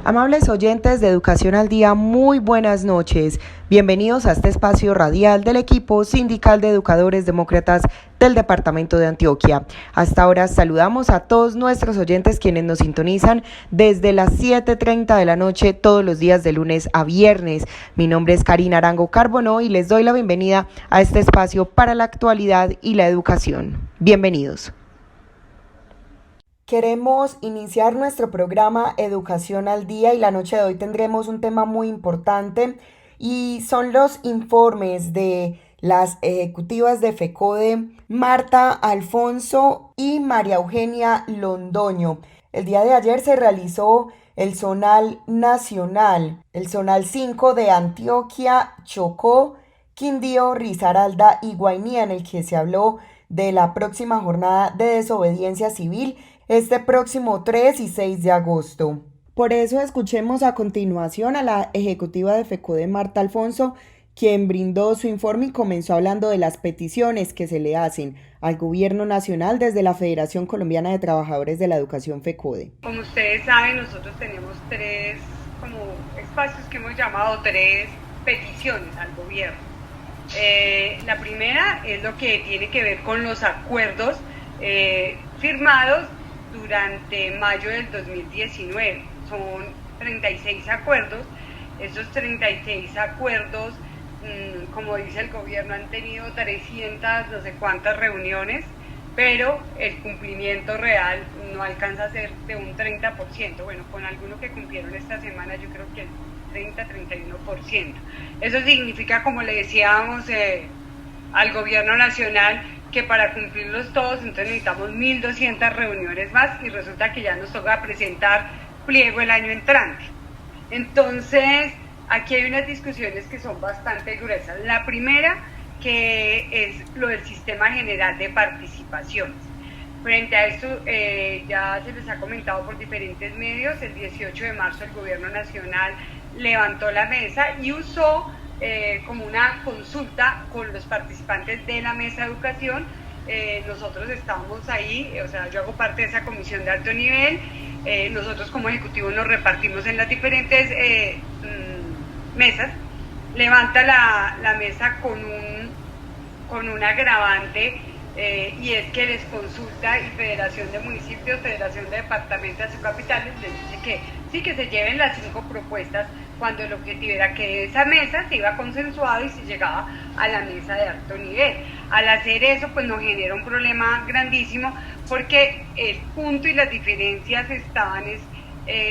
Amables oyentes de Educación al Día, muy buenas noches. Bienvenidos a este espacio radial del equipo sindical de educadores demócratas del departamento de Antioquia. Hasta ahora saludamos a todos nuestros oyentes quienes nos sintonizan desde las 7:30 de la noche todos los días de lunes a viernes. Mi nombre es Karina Arango Carbonó y les doy la bienvenida a este espacio para la actualidad y la educación. Bienvenidos. Queremos iniciar nuestro programa Educación al Día y la noche de hoy tendremos un tema muy importante y son los informes de las ejecutivas de FECODE, Marta Alfonso y María Eugenia Londoño. El día de ayer se realizó el Zonal Nacional, el Zonal 5 de Antioquia, Chocó, Quindío, Risaralda y Guainía, en el que se habló de la próxima jornada de desobediencia civil este próximo 3 y 6 de agosto. Por eso escuchemos a continuación a la ejecutiva de FECODE, Marta Alfonso, quien brindó su informe y comenzó hablando de las peticiones que se le hacen al Gobierno Nacional desde la Federación Colombiana de Trabajadores de la Educación FECODE. Como ustedes saben, nosotros tenemos tres espacios que hemos llamado tres peticiones al gobierno. La primera es lo que tiene que ver con los acuerdos firmados durante mayo del 2019. Son 36 acuerdos. Esos 36 acuerdos, como dice el gobierno, han tenido 300 no sé cuántas reuniones, pero el cumplimiento real no alcanza a ser de un 30%. Bueno, con algunos que cumplieron esta semana, yo creo que el 30-31%. Eso significa, como le decíamos al gobierno nacional, que para cumplirlos todos entonces necesitamos 1.200 reuniones más y resulta que ya nos toca presentar pliego el año entrante. Entonces, aquí hay unas discusiones que son bastante gruesas. La primera, que es lo del sistema general de participaciones. Frente a esto, ya se les ha comentado por diferentes medios, el 18 de marzo el gobierno nacional levantó la mesa y usó como una consulta con los participantes de la mesa de educación. Nosotros estamos ahí, o sea, yo hago parte de esa comisión de alto nivel. Nosotros como ejecutivos nos repartimos en las diferentes mesas. Levanta la mesa con un agravante, y es que les consulta y Federación de Municipios, Federación de Departamentos y Capitales les dice que sí, que se lleven las 5 propuestas, cuando el objetivo era que esa mesa se iba consensuado y se llegaba a la mesa de alto nivel. Al hacer eso, pues nos genera un problema grandísimo, porque el punto y las diferencias estaban,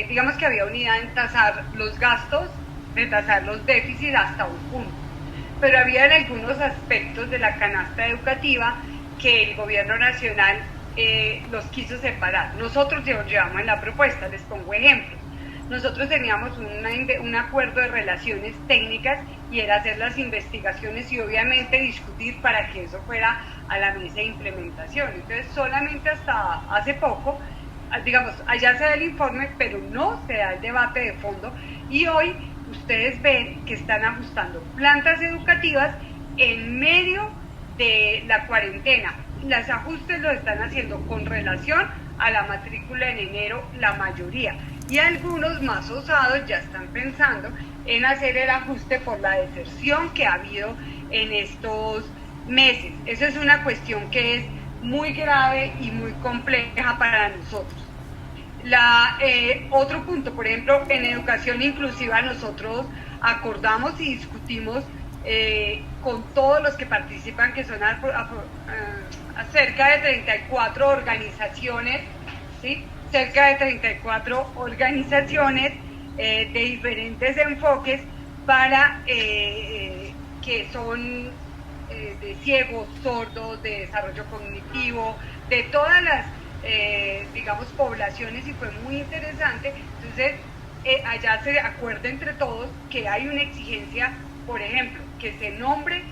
digamos que había unidad en tasar los gastos, de tasar los déficits hasta un punto, pero había algunos aspectos de la canasta educativa que el gobierno nacional los quiso separar. Nosotros llevamos en la propuesta, les pongo ejemplos. Nosotros teníamos un acuerdo de relaciones técnicas y era hacer las investigaciones y obviamente discutir para que eso fuera a la mesa de implementación. Entonces solamente hasta hace poco, digamos, allá se da el informe, pero no se da el debate de fondo, y hoy ustedes ven que están ajustando plantas educativas en medio de la cuarentena. Los ajustes los están haciendo con relación a la matrícula en enero, la mayoría, y algunos más osados ya están pensando en hacer el ajuste por la deserción que ha habido en estos meses. Eso es una cuestión que es muy grave y muy compleja para nosotros. Otro punto, por ejemplo, en educación inclusiva nosotros acordamos y discutimos con todos los que participan, que son cerca de 34 organizaciones, ¿sí? Cerca de 34 organizaciones de diferentes enfoques para que son de ciegos, sordos, de desarrollo cognitivo, de todas las digamos poblaciones, y fue muy interesante. Entonces allá se acuerda entre todos que hay una exigencia, por ejemplo, que se nombre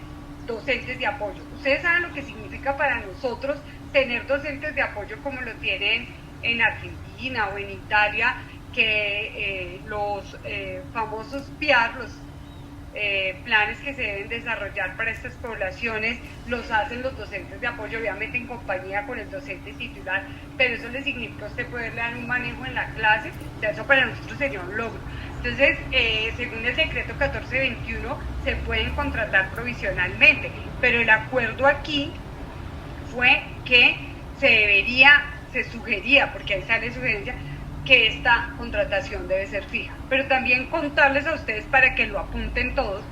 docentes de apoyo. Ustedes saben lo que significa para nosotros tener docentes de apoyo como lo tienen en Argentina o en Italia, que los famosos PIAR, planes que se deben desarrollar para estas poblaciones, los hacen los docentes de apoyo, obviamente en compañía con el docente titular, pero eso le significa a usted poderle dar un manejo en la clase, o sea, eso para nosotros sería un logro. Entonces, según el decreto 1421, se pueden contratar provisionalmente, pero el acuerdo aquí fue que se sugería, porque ahí sale sugerencia, que esta contratación debe ser fija. Pero también contarles a ustedes, para que lo apunten todos,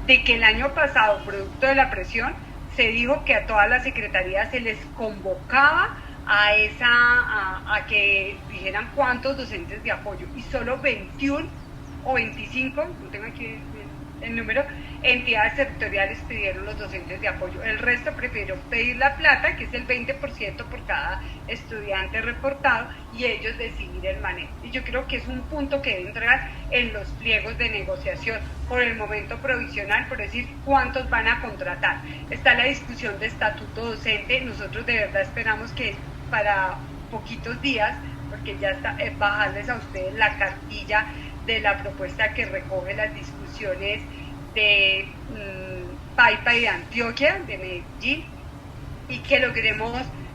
de que el año pasado, producto de la presión, se dijo que a todas las secretarías se les convocaba a que dijeran cuántos docentes de apoyo, y solo 21 o 25, no tengo aquí el número, entidades territoriales pidieron los docentes de apoyo. El resto prefirió pedir la plata, que es el 20% por cada estudiante reportado, y ellos decidir el manejo. Y yo creo que es un punto que debe entrar en los pliegos de negociación, por el momento provisional, por decir cuántos van a contratar. Está la discusión de estatuto docente. Nosotros de verdad esperamos que para poquitos días, porque ya está, bajarles a ustedes la cartilla de la propuesta que recoge las discusiones de Paipa y de Antioquia, de Medellín, y que logremos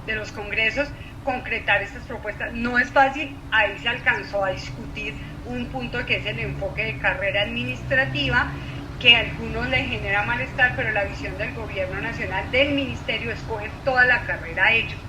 de los congresos concretar estas propuestas. No es fácil, ahí se alcanzó a discutir un punto que es el enfoque de carrera administrativa, que a algunos les genera malestar, pero la visión del gobierno nacional, del ministerio, es coger toda la carrera a ellos,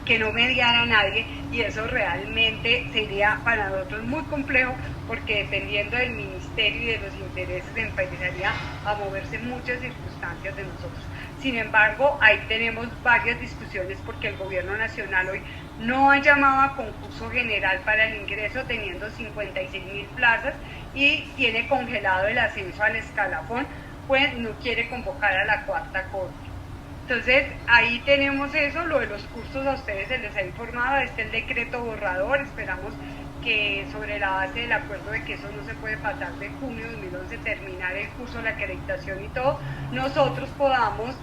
que no mediara a nadie, y eso realmente sería para nosotros muy complejo, porque dependiendo del ministerio y de los intereses empezaría a moverse muchas circunstancias de nosotros. Sin embargo, ahí tenemos varias discusiones, porque el gobierno nacional hoy no ha llamado a concurso general para el ingreso, teniendo 56.000 plazas, y tiene congelado el ascenso al escalafón, pues no quiere convocar a la cuarta corte. Entonces, ahí tenemos eso. Lo de los cursos a ustedes se les ha informado, este es el decreto borrador. Esperamos que, sobre la base del acuerdo de que eso no se puede pasar de junio de 2011, terminar el curso, la acreditación y todo, nosotros podamos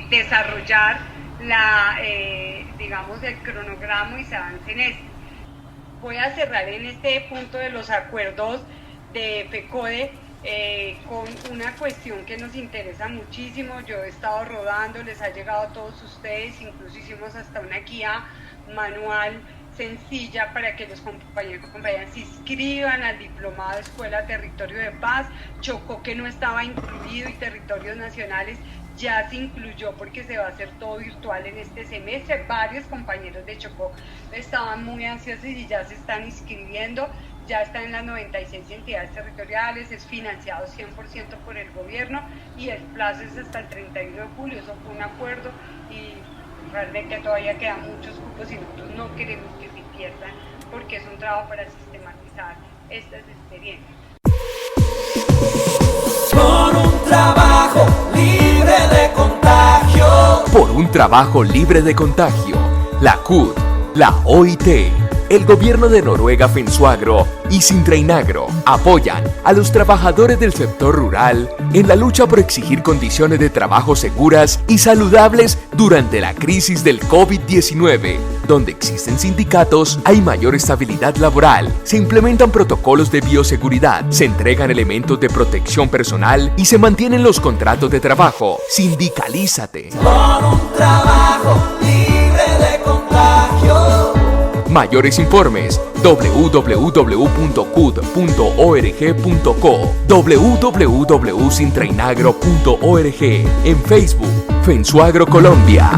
desarrollar digamos, el cronograma y se avance en esto. Voy a cerrar en este punto de los acuerdos de FECODE con una cuestión que nos interesa muchísimo. Yo he estado rodando, les ha llegado a todos ustedes, incluso hicimos hasta una guía manual sencilla para que los compañeros y compañeras se inscriban al diplomado Escuela Territorio de Paz. Chocó que no estaba incluido, y Territorios Nacionales ya se incluyó, porque se va a hacer todo virtual en este semestre. Varios compañeros de Chocó estaban muy ansiosos y ya se están inscribiendo. Ya está en las 96 entidades territoriales, es financiado 100% por el gobierno, y el plazo es hasta el 31 de julio, eso fue un acuerdo, y realmente todavía quedan muchos cupos y nosotros no queremos que se pierdan, porque es un trabajo para sistematizar estas experiencias. Por un trabajo libre de contagio. Por un trabajo libre de contagio. La CUT, la OIT, el gobierno de Noruega Fensuagro y Sintreinagro apoyan a los trabajadores del sector rural en la lucha por exigir condiciones de trabajo seguras y saludables durante la crisis del COVID-19. Donde existen sindicatos, hay mayor estabilidad laboral, se implementan protocolos de bioseguridad, se entregan elementos de protección personal y se mantienen los contratos de trabajo. Sindicalízate. Por un trabajo libre de contagio. Mayores informes www.cud.org.co, www.sintreinagro.org, en Facebook, Fensuagro Colombia.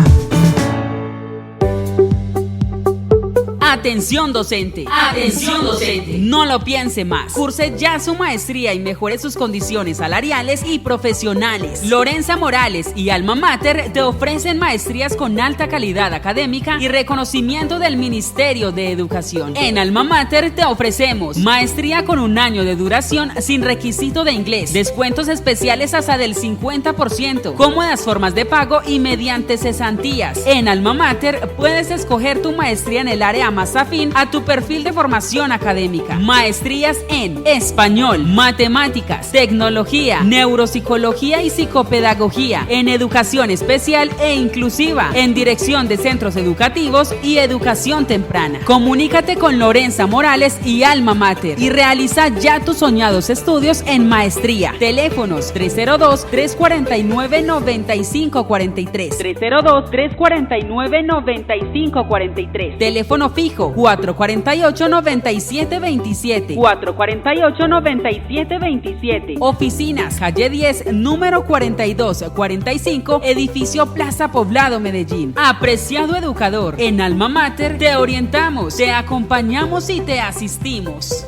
Atención docente. Atención docente. No lo piense más. Curse ya su maestría y mejore sus condiciones salariales y profesionales. Lorenza Morales y Alma Mater te ofrecen maestrías con alta calidad académica y reconocimiento del Ministerio de Educación. En Alma Mater te ofrecemos maestría con 1 año de duración sin requisito de inglés, descuentos especiales hasta del 50%, cómodas formas de pago y mediante cesantías. En Alma Mater puedes escoger tu maestría en el área más más afín a tu perfil de formación académica. Maestrías en español, matemáticas, tecnología, neuropsicología y psicopedagogía, en educación especial e inclusiva, en dirección de centros educativos y educación temprana. Comunícate con Lorenza Morales y Alma Mater y realiza ya tus soñados estudios en maestría. Teléfonos 302-349-9543. 302-349-9543. Teléfono fijo 448-9727. 448-9727. Oficinas, calle 10, número 4245, edificio Plaza Poblado, Medellín. Apreciado educador, en Alma Mater te orientamos, te acompañamos y te asistimos.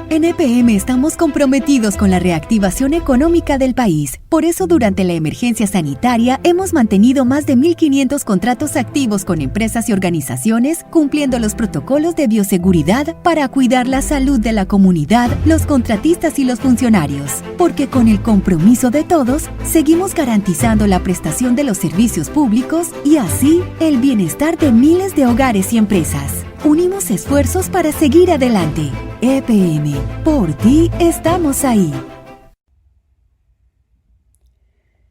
En EPM estamos comprometidos con la reactivación económica del país. Por eso, durante la emergencia sanitaria, hemos mantenido más de 1.500 contratos activos con empresas y organizaciones, cumpliendo los protocolos de bioseguridad para cuidar la salud de la comunidad, los contratistas y los funcionarios. Porque con el compromiso de todos, seguimos garantizando la prestación de los servicios públicos y así el bienestar de miles de hogares y empresas. Unimos esfuerzos para seguir adelante. EPM, por ti estamos ahí.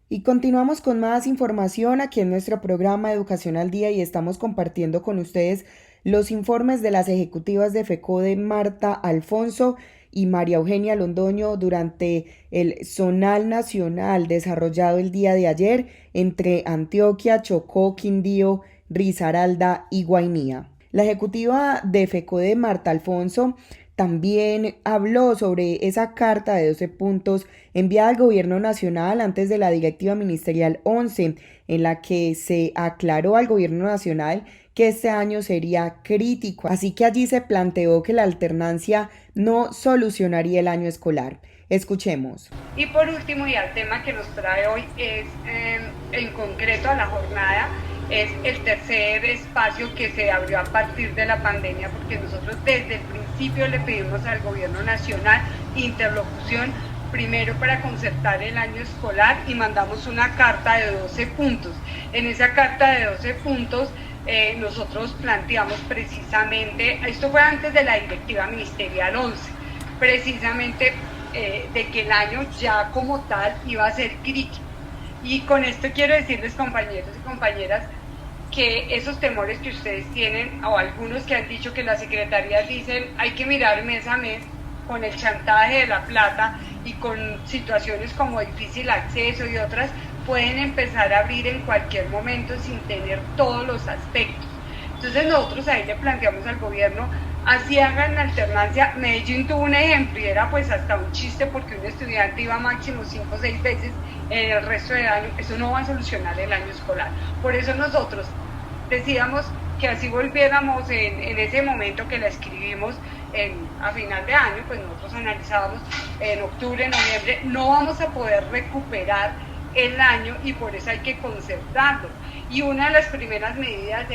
Y continuamos con más información aquí en nuestro programa Educación al Día y estamos compartiendo con ustedes los informes de las ejecutivas de FECODE Marta Alfonso y María Eugenia Londoño durante el Zonal Nacional desarrollado el día de ayer entre Antioquia, Chocó, Quindío, Risaralda y Guainía. La ejecutiva de FECODE Marta Alfonso también habló sobre esa carta de 12 puntos enviada al Gobierno Nacional antes de la Directiva Ministerial 11, en la que se aclaró al Gobierno Nacional que este año sería crítico. Así que allí se planteó que la alternancia no solucionaría el año escolar. Escuchemos. Y por último, y al tema que nos trae hoy, es en concreto a la jornada, es el tercer espacio que se abrió a partir de la pandemia, porque nosotros desde el principio le pedimos al Gobierno Nacional interlocución, primero para concertar el año escolar, y mandamos una carta de 12 puntos. En esa carta de 12 puntos nosotros planteamos precisamente, esto fue antes de la Directiva Ministerial 11, precisamente de que el año ya como tal iba a ser crítico. Y con esto quiero decirles, compañeros y compañeras, que esos temores que ustedes tienen, o algunos que han dicho que las secretarías dicen hay que mirar mes a mes, con el chantaje de la plata y con situaciones como difícil acceso y otras, pueden empezar a abrir en cualquier momento sin tener todos los aspectos. Entonces nosotros ahí le planteamos al gobierno, así hagan la alternancia. Medellín tuvo un ejemplo y era pues hasta un chiste, porque un estudiante iba máximo 5 o 6 veces en el resto del año. Eso no va a solucionar el año escolar. Por eso nosotros decíamos que así volviéramos en ese momento que la escribimos a final de año, pues nosotros analizábamos en octubre, noviembre, no vamos a poder recuperar el año y por eso hay que concertarlo. Y una de las primeras medidas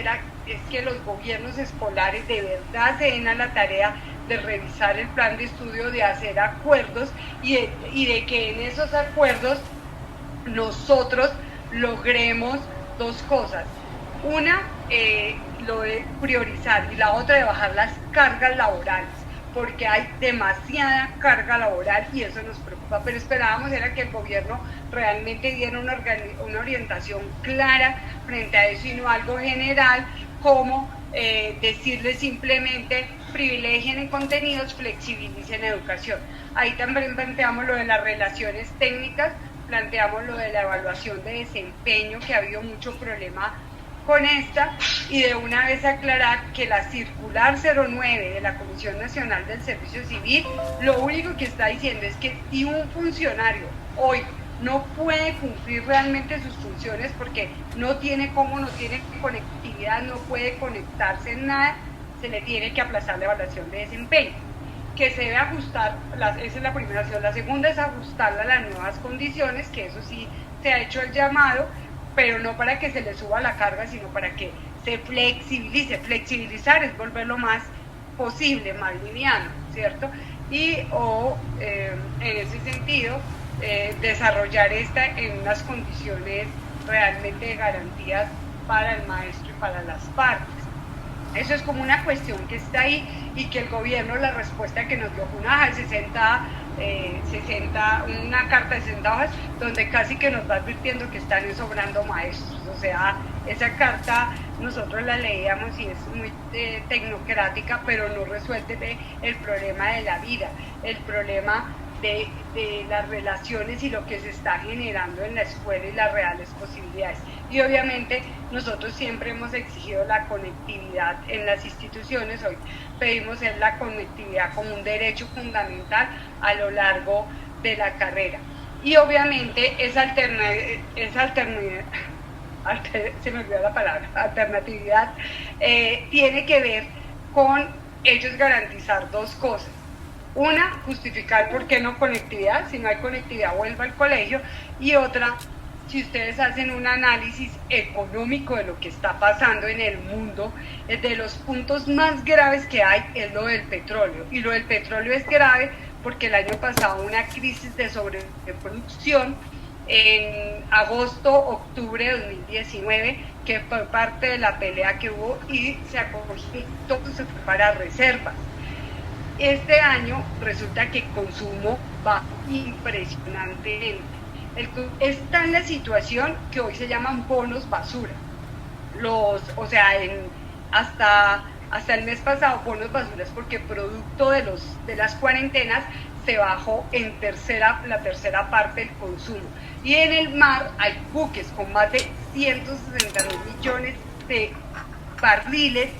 es que los gobiernos escolares de verdad se den a la tarea de revisar el plan de estudio, de hacer acuerdos y de que en esos acuerdos nosotros logremos dos cosas. Una, lo de priorizar, y la otra de bajar las cargas laborales, porque hay demasiada carga laboral y eso nos preocupa. Pero esperábamos era que el gobierno realmente diera una orientación clara frente a eso y no algo general como decirles simplemente privilegien en contenidos, flexibilicen educación. Ahí también planteamos lo de las relaciones técnicas, planteamos lo de la evaluación de desempeño, que ha habido mucho problema con esta, y de una vez aclarar que la circular 09 de la Comisión Nacional del Servicio Civil lo único que está diciendo es que si un funcionario hoy no puede cumplir realmente sus funciones porque no tiene cómo, no tiene conectividad, no puede conectarse en nada, se le tiene que aplazar la evaluación de desempeño, que se debe ajustar, esa es la primera opción. La segunda es ajustarla a las nuevas condiciones, que eso sí se ha hecho el llamado, pero no para que se le suba la carga, sino para que se flexibilice. Flexibilizar es volver lo más posible, más liviano, ¿cierto? Y en ese sentido, desarrollar esta en unas condiciones realmente de garantías para el maestro para las partes. Eso es como una cuestión que está ahí y que el gobierno, la respuesta que nos dio fue una una carta de 60 hojas donde casi que nos va advirtiendo que están sobrando maestros. O sea, esa carta nosotros la leíamos y es muy tecnocrática, pero no resuelve el problema de la vida, el problema de las relaciones y lo que se está generando en la escuela y las reales posibilidades. Y obviamente nosotros siempre hemos exigido la conectividad en las instituciones. Hoy pedimos la conectividad como un derecho fundamental a lo largo de la carrera. Y obviamente esa alternatividad tiene que ver con ellos garantizar dos cosas. Una, justificar por qué no conectividad, si no hay conectividad vuelva al colegio, y otra, si ustedes hacen un análisis económico de lo que está pasando en el mundo, de los puntos más graves que hay es lo del petróleo, y lo del petróleo es grave porque el año pasado una crisis de sobreproducción en agosto, octubre de 2019, que fue parte de la pelea que hubo y se acogió, todo se fue para reservas. Este año resulta que el consumo va impresionantemente. Está en la situación que hoy se llaman bonos basura. Hasta el mes pasado bonos basuras porque producto de las cuarentenas se bajó en la tercera parte del consumo. Y en el mar hay buques con más de 160.000 millones de barriles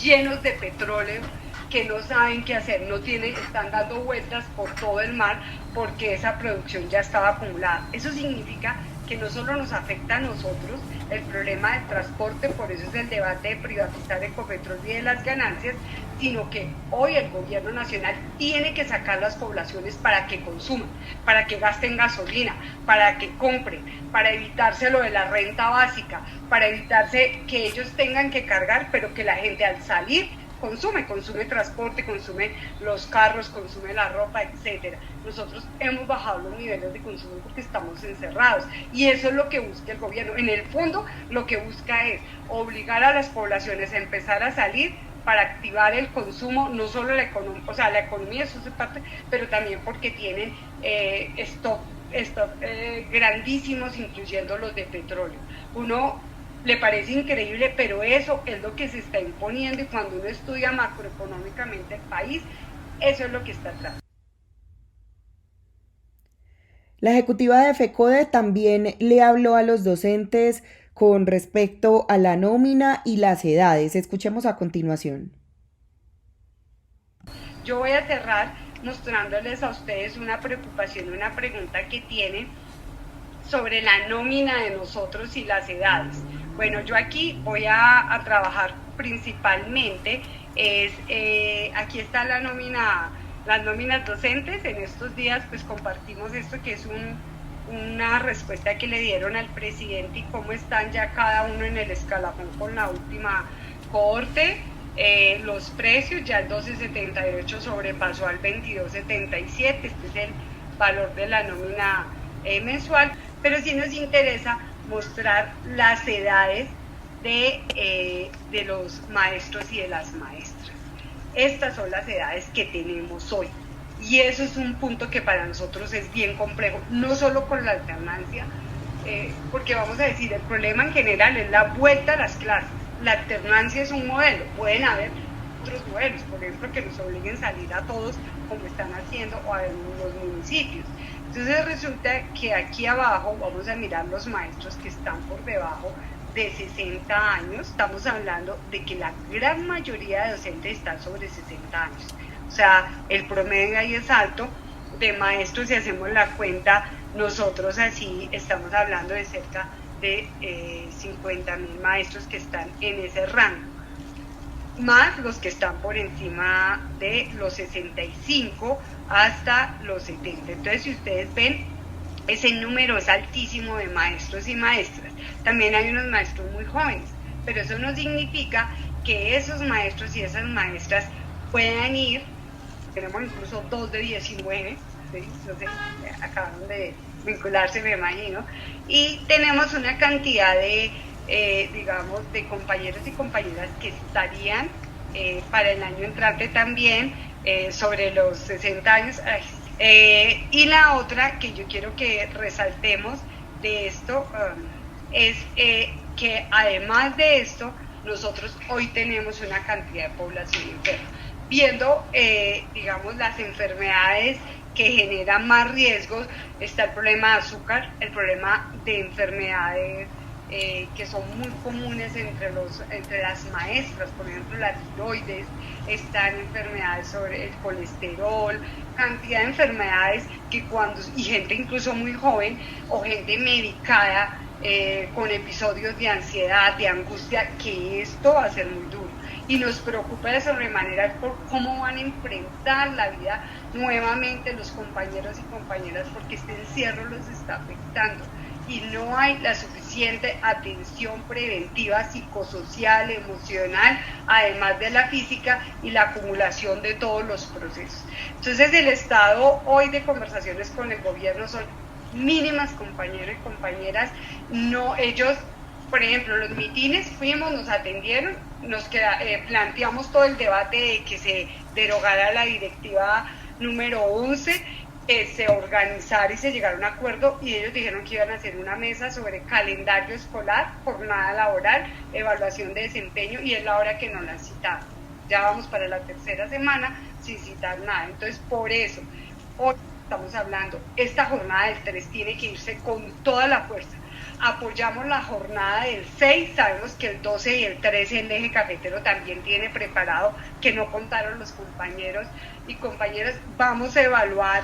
llenos de petróleo que no saben qué hacer, están dando vueltas por todo el mar porque esa producción ya estaba acumulada. Eso significa que no solo nos afecta a nosotros el problema del transporte, por eso es el debate de privatizar Ecopetrol y de las ganancias, sino que hoy el gobierno nacional tiene que sacar las poblaciones para que consuman, para que gasten gasolina, para que compren, para evitarse lo de la renta básica, para evitarse que ellos tengan que cargar, pero que la gente al salir consume transporte, consume los carros, consume la ropa, etcétera. Nosotros hemos bajado los niveles de consumo porque estamos encerrados y eso es lo que busca el gobierno. En el fondo lo que busca es obligar a las poblaciones a empezar a salir para activar el consumo, no solo la economía, o sea, la economía eso es parte, pero también porque tienen stock grandísimos, incluyendo los de petróleo. Le parece increíble, pero eso es lo que se está imponiendo y cuando uno estudia macroeconómicamente el país, eso es lo que está atrás. La ejecutiva de FECODE también le habló a los docentes con respecto a la nómina y las edades. Escuchemos a continuación. Yo voy a cerrar mostrándoles a ustedes una preocupación, una pregunta que tienen sobre la nómina de nosotros y las edades. Bueno, yo aquí voy a trabajar principalmente, aquí está las nóminas docentes. En estos días pues compartimos esto que es una respuesta que le dieron al presidente y cómo están ya cada uno en el escalafón con la última cohorte. Los precios, ya el 12.78 sobrepasó al 22.77, este es el valor de la nómina mensual, pero sí nos interesa mostrar las edades de los maestros y de las maestras. Estas son las edades que tenemos hoy y eso es un punto que para nosotros es bien complejo, no solo con la alternancia, porque vamos a decir, el problema en general es la vuelta a las clases. La alternancia es un modelo, pueden haber otros modelos, por ejemplo, que nos obliguen a salir a todos como están haciendo o en los municipios. Entonces resulta que aquí abajo vamos a mirar los maestros que están por debajo de 60 años, estamos hablando de que la gran mayoría de docentes están sobre 60 años, o sea, el promedio ahí es alto de maestros, si hacemos la cuenta, nosotros así estamos hablando de cerca de 50.000 maestros que están en ese rango, más los que están por encima de los 65 hasta los 70. Entonces, si ustedes ven, ese número es altísimo de maestros y maestras. También hay unos maestros muy jóvenes, pero eso no significa que esos maestros y esas maestras puedan ir. Tenemos incluso 2 de 19, ¿sí? No sé, acabaron de vincularse, me imagino, y tenemos una cantidad de digamos, de compañeros y compañeras que estarían para el año entrante también sobre los 60 años. Y la otra que yo quiero que resaltemos de esto es que además de esto, nosotros hoy tenemos una cantidad de población enferma. Viendo, digamos, las enfermedades que generan más riesgos, está el problema de azúcar, el problema de enfermedades que son muy comunes entre las maestras, por ejemplo la tiroides, están enfermedades sobre el colesterol, cantidad de enfermedades que y gente incluso muy joven o gente medicada con episodios de ansiedad, de angustia, que esto va a ser muy duro. Y nos preocupa de sobremanera por cómo van a enfrentar la vida nuevamente los compañeros y compañeras, porque este encierro los está afectando y no hay la suficiente atención preventiva psicosocial, emocional, además de la física y la acumulación de todos los procesos. Entonces el estado hoy de conversaciones con el gobierno son mínimas, compañeros y compañeras. No, ellos, por ejemplo, los mitines fuimos, nos atendieron, planteamos todo el debate de que se derogara la directiva número 11, se organizara y se llegara a un acuerdo, y ellos dijeron que iban a hacer una mesa sobre calendario escolar, jornada laboral, evaluación de desempeño, y es la hora que nos la citaron. Ya vamos para la tercera semana sin citar nada. Entonces, por eso, hoy estamos hablando, esta jornada del 3 tiene que irse con toda la fuerza. Apoyamos la jornada del 6, sabemos que el 12 y el 13 el eje cafetero también tiene preparado, que no contaron los compañeros y compañeras. Vamos a evaluar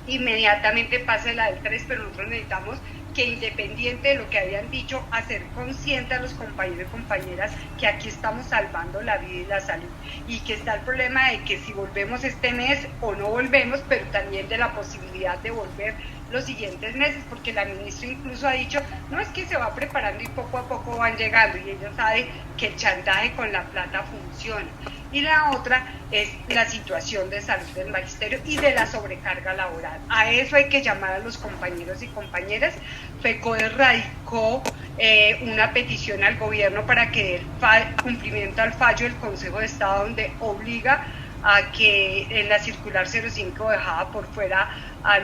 inmediatamente, pase la del 3, pero nosotros necesitamos que, independiente de lo que habían dicho, hacer consciente a los compañeros y compañeras que aquí estamos salvando la vida y la salud, y que está el problema de que si volvemos este mes o no volvemos, pero también de la posibilidad de volver los siguientes meses, porque la ministra incluso ha dicho, no, es que se va preparando y poco a poco van llegando, y ella sabe que el chantaje con la plata funciona. Y la otra es la situación de salud del magisterio y de la sobrecarga laboral. A eso hay que llamar a los compañeros y compañeras. FECODE radicó una petición al gobierno para que dé cumplimiento al fallo del Consejo de Estado, donde obliga a que en la circular 05 dejaba por fuera a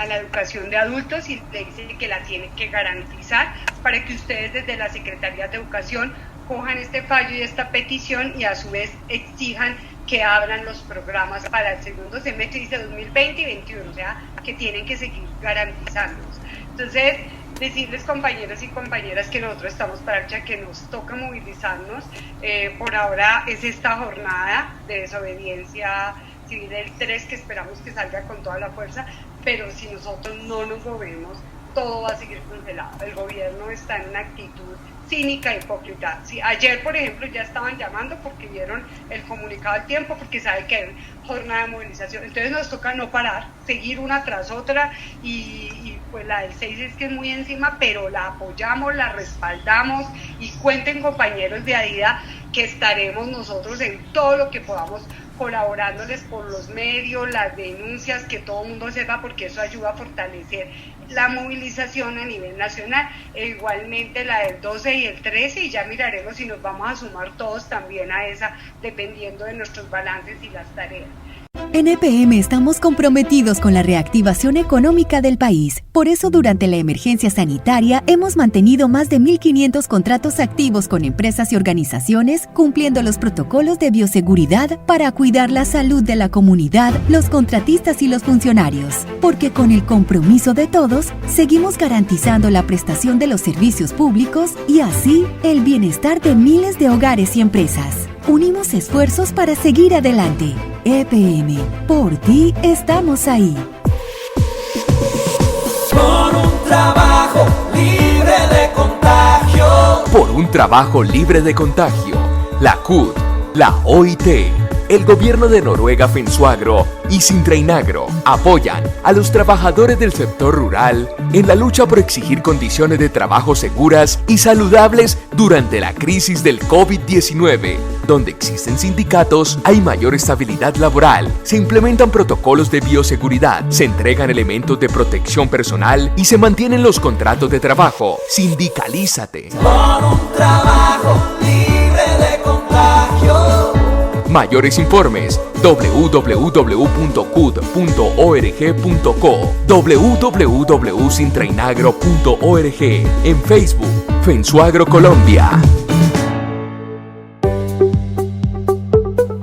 la educación de adultos, y le dice que la tiene que garantizar, para que ustedes desde la Secretaría de Educación cojan este fallo y esta petición y a su vez exijan que abran los programas para el segundo semestre, dice 2020 y 2021, o sea, que tienen que seguir garantizándolos. Entonces, decirles, compañeros y compañeras, que nosotros estamos para ya que nos toca movilizarnos. Por ahora es esta jornada de desobediencia civil el 3, que esperamos que salga con toda la fuerza, pero si nosotros no nos movemos, todo va a seguir congelado. El gobierno está en una actitud cínica e hipócrita. Sí, ayer, por ejemplo, ya estaban llamando porque vieron el comunicado al tiempo, porque saben que hay jornada de movilización. Entonces nos toca no parar, seguir una tras otra, y pues la del 6 es que es muy encima, pero la apoyamos, la respaldamos, y cuenten, compañeros de ADIDA, que estaremos nosotros en todo lo que podamos, colaborándoles por los medios, las denuncias, que todo el mundo sepa, porque eso ayuda a fortalecer la movilización a nivel nacional, e igualmente la del 12 y el 13, y ya miraremos si nos vamos a sumar todos también a esa, dependiendo de nuestros balances y las tareas. En EPM estamos comprometidos con la reactivación económica del país. Por eso, durante la emergencia sanitaria, hemos mantenido más de 1.500 contratos activos con empresas y organizaciones, cumpliendo los protocolos de bioseguridad para cuidar la salud de la comunidad, los contratistas y los funcionarios. Porque con el compromiso de todos, seguimos garantizando la prestación de los servicios públicos y así el bienestar de miles de hogares y empresas. Unimos esfuerzos para seguir adelante. EPM, por ti estamos ahí. Por un trabajo libre de contagio. Por un trabajo libre de contagio. La CUT, la OIT, el gobierno de Noruega Fensuagro y Sintrainagro apoyan a los trabajadores del sector rural en la lucha por exigir condiciones de trabajo seguras y saludables durante la crisis del COVID-19. Donde existen sindicatos, hay mayor estabilidad laboral, se implementan protocolos de bioseguridad, se entregan elementos de protección personal y se mantienen los contratos de trabajo. Sindicalízate. Por un trabajo libre de contagio. Mayores informes www.cud.org.co, www.sintrainagro.org, en Facebook, Fensuagro Colombia.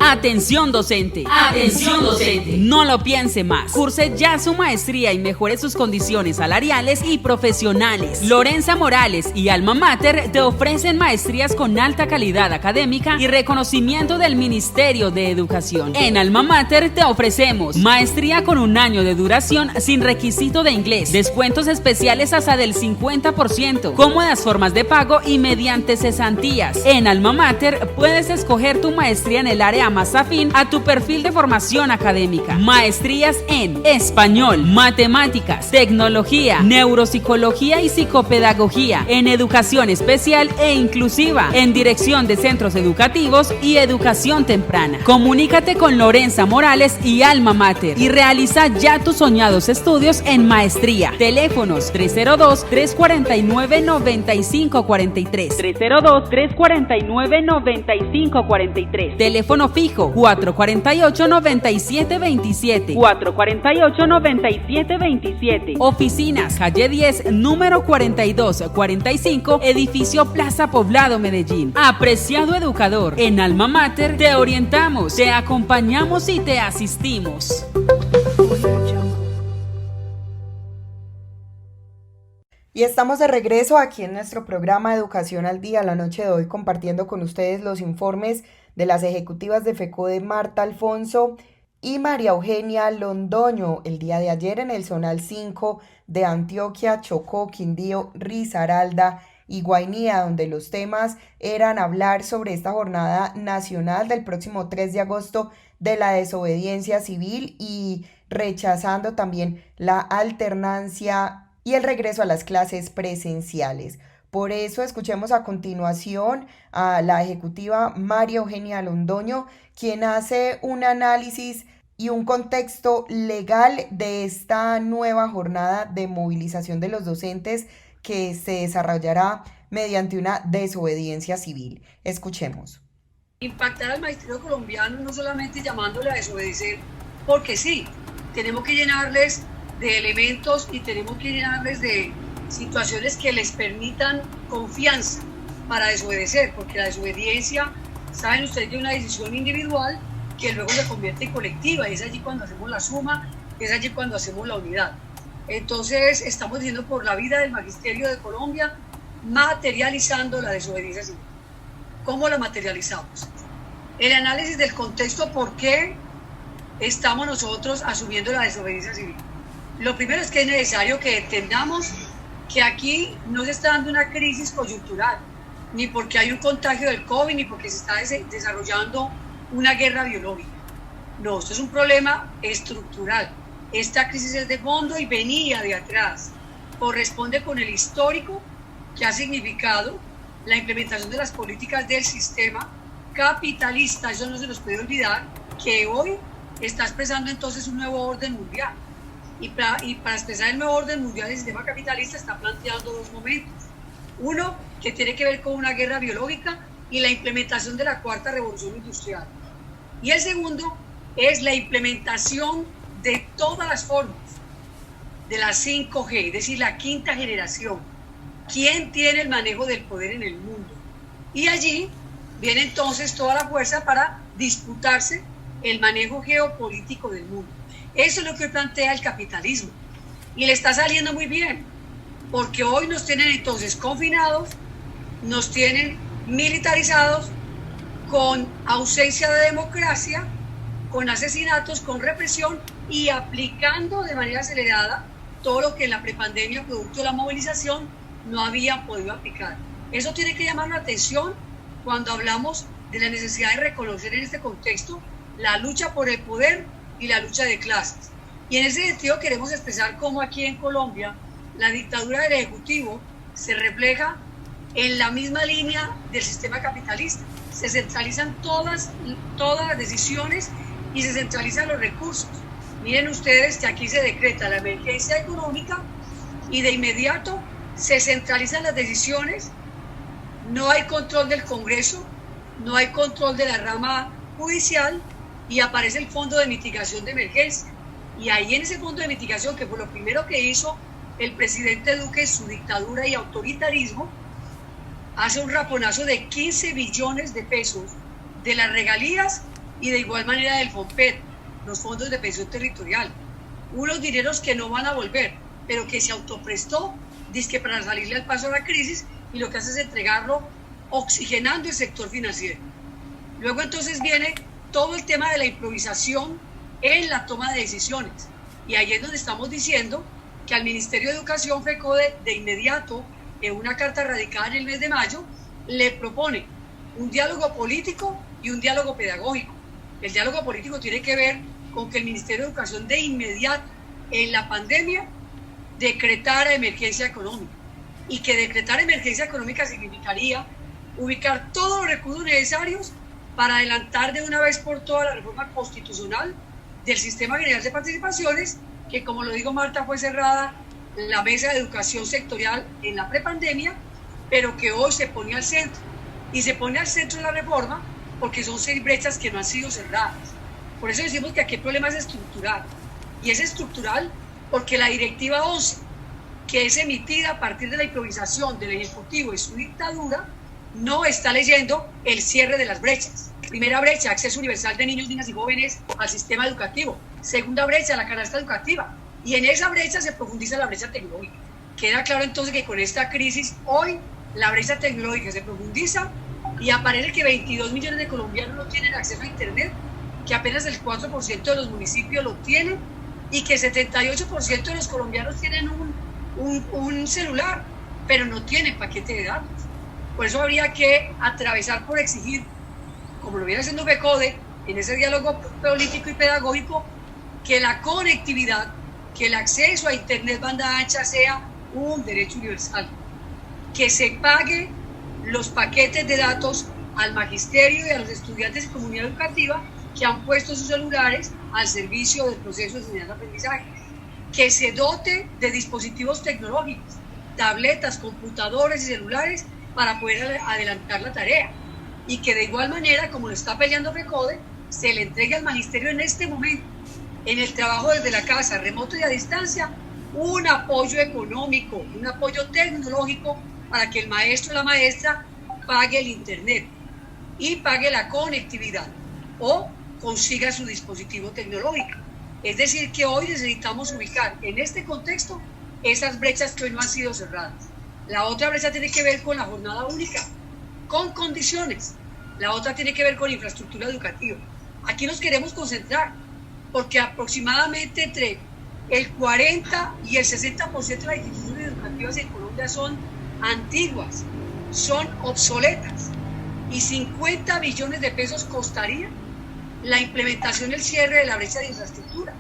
Atención docente. Atención docente. No lo piense más. Curse ya su maestría y mejore sus condiciones salariales y profesionales. Lorenza Morales y Alma Mater te ofrecen maestrías con alta calidad académica y reconocimiento del Ministerio de Educación. En Alma Mater te ofrecemos maestría con 1 año de duración sin requisito de inglés, descuentos especiales hasta del 50%, cómodas formas de pago y mediante cesantías. En Alma Mater puedes escoger tu maestría en el área más afín a tu perfil de formación académica. Maestrías en español, matemáticas, tecnología, neuropsicología y psicopedagogía, en educación especial e inclusiva, en dirección de centros educativos y educación temprana. Comunícate con Lorenza Morales y Alma Mater y realiza ya tus soñados estudios en maestría. Teléfonos 302-349-9543, 302-349-9543, teléfono fijo 448-9727, 448-9727. Oficinas, calle 10, número 4245, edificio Plaza Poblado, Medellín. Apreciado educador, en Alma Mater te orientamos, te acompañamos y te asistimos. Y estamos de regreso aquí en nuestro programa Educación al Día, la noche de hoy, compartiendo con ustedes los informes de las ejecutivas de FECODE Marta Alfonso y María Eugenia Londoño. El día de ayer en el Zonal 5 de Antioquia, Chocó, Quindío, Risaralda y Guainía, donde los temas eran hablar sobre esta jornada nacional del próximo 3 de agosto de la desobediencia civil y rechazando también la alternancia y el regreso a las clases presenciales. Por eso escuchemos a continuación a la ejecutiva María Eugenia Londoño, quien hace un análisis y un contexto legal de esta nueva jornada de movilización de los docentes que se desarrollará mediante una desobediencia civil. Escuchemos. Impactar al magisterio colombiano no solamente llamándole a desobedecer, porque sí, tenemos que llenarles de elementos y tenemos que llenarles de situaciones que les permitan confianza para desobedecer, porque la desobediencia, saben ustedes, que es una decisión individual que luego se convierte en colectiva, y es allí cuando hacemos la suma, es allí cuando hacemos la unidad. Entonces estamos diciendo por la vida del magisterio de Colombia, materializando la desobediencia civil. ¿Cómo la materializamos? El análisis del contexto, por qué estamos nosotros asumiendo la desobediencia civil. Lo primero es que es necesario que entendamos que aquí no se está dando una crisis coyuntural, ni porque hay un contagio del COVID, ni porque se está desarrollando una guerra biológica. No, esto es un problema estructural. Esta crisis es de fondo y venía de atrás. Corresponde con el histórico que ha significado la implementación de las políticas del sistema capitalista. Eso no se nos puede olvidar, que hoy está expresando entonces un nuevo orden mundial. Y para expresar el nuevo orden mundial del sistema capitalista está planteando dos momentos. Uno, que tiene que ver con una guerra biológica y la implementación de la cuarta revolución industrial. Y el segundo es la implementación de todas las formas de la 5G, es decir, la quinta generación. ¿Quién tiene el manejo del poder en el mundo? Y allí viene entonces toda la fuerza para disputarse el manejo geopolítico del mundo. Eso es lo que plantea el capitalismo y le está saliendo muy bien, porque hoy nos tienen entonces confinados, nos tienen militarizados, con ausencia de democracia, con asesinatos, con represión y aplicando de manera acelerada todo lo que en la prepandemia, producto de la movilización, no había podido aplicar. Eso tiene que llamar la atención cuando hablamos de la necesidad de reconocer en este contexto la lucha por el poder y la lucha de clases. Y en ese sentido queremos expresar cómo aquí en Colombia la dictadura del Ejecutivo se refleja en la misma línea del sistema capitalista. Se centralizan todas las decisiones y se centralizan los recursos. Miren ustedes que aquí se decreta la emergencia económica y de inmediato se centralizan las decisiones, no hay control del Congreso, no hay control de la rama judicial y aparece el Fondo de Mitigación de Emergencia. Y ahí en ese Fondo de Mitigación, que fue lo primero que hizo el presidente Duque en su dictadura y autoritarismo, hace un raponazo de 15 billones de pesos de las regalías y de igual manera del FOMPET, los fondos de pensión territorial. Unos dineros que no van a volver, pero que se autoprestó, dizque para salirle al paso a la crisis, y lo que hace es entregarlo oxigenando el sector financiero. Luego entonces viene todo el tema de la improvisación en la toma de decisiones. Y ahí es donde estamos diciendo que al Ministerio de Educación, FECODE, de inmediato, en una carta radicada en el mes de mayo, le propone un diálogo político y un diálogo pedagógico. El diálogo político tiene que ver con que el Ministerio de Educación de inmediato, en la pandemia, decretara emergencia económica. Y que decretar emergencia económica significaría ubicar todos los recursos necesarios para adelantar de una vez por todas la reforma constitucional del Sistema General de Participaciones, que, como lo digo Marta, fue cerrada la mesa de educación sectorial en la prepandemia, pero que hoy se pone al centro. Y se pone al centro la reforma porque son 6 brechas que no han sido cerradas. Por eso decimos que aquí el problema es estructural. Y es estructural porque la Directiva 11, que es emitida a partir de la improvisación del Ejecutivo y su dictadura, no está leyendo el cierre de las brechas. Primera brecha, acceso universal de niños, niñas y jóvenes al sistema educativo. Segunda brecha, la canasta educativa. Y en esa brecha se profundiza la brecha tecnológica. Queda claro entonces que con esta crisis, hoy la brecha tecnológica se profundiza y aparece que 22 millones de colombianos no tienen acceso a Internet, que apenas el 4% de los municipios lo tienen y que 78% de los colombianos tienen un celular, pero no tienen paquete de datos. Por eso habría que atravesar por exigir, como lo viene haciendo FECODE, en ese diálogo político y pedagógico, que la conectividad, que el acceso a Internet banda ancha sea un derecho universal, que se pague los paquetes de datos al magisterio y a los estudiantes y comunidad educativa que han puesto sus celulares al servicio del proceso de enseñanza-aprendizaje, que se dote de dispositivos tecnológicos, tabletas, computadores y celulares para poder adelantar la tarea, y que de igual manera, como lo está peleando FECODE, se le entregue al magisterio en este momento, en el trabajo desde la casa, remoto y a distancia, un apoyo económico, un apoyo tecnológico para que el maestro o la maestra pague el Internet y pague la conectividad o consiga su dispositivo tecnológico. Es decir, que hoy necesitamos ubicar en este contexto esas brechas que hoy no han sido cerradas. La otra brecha tiene que ver con la jornada única, con condiciones. La otra tiene que ver con infraestructura educativa. Aquí nos queremos concentrar porque aproximadamente entre el 40 y el 60% de las instituciones educativas en Colombia son antiguas, son obsoletas, y 50 billones de pesos costaría la implementación del cierre de la brecha de infraestructura,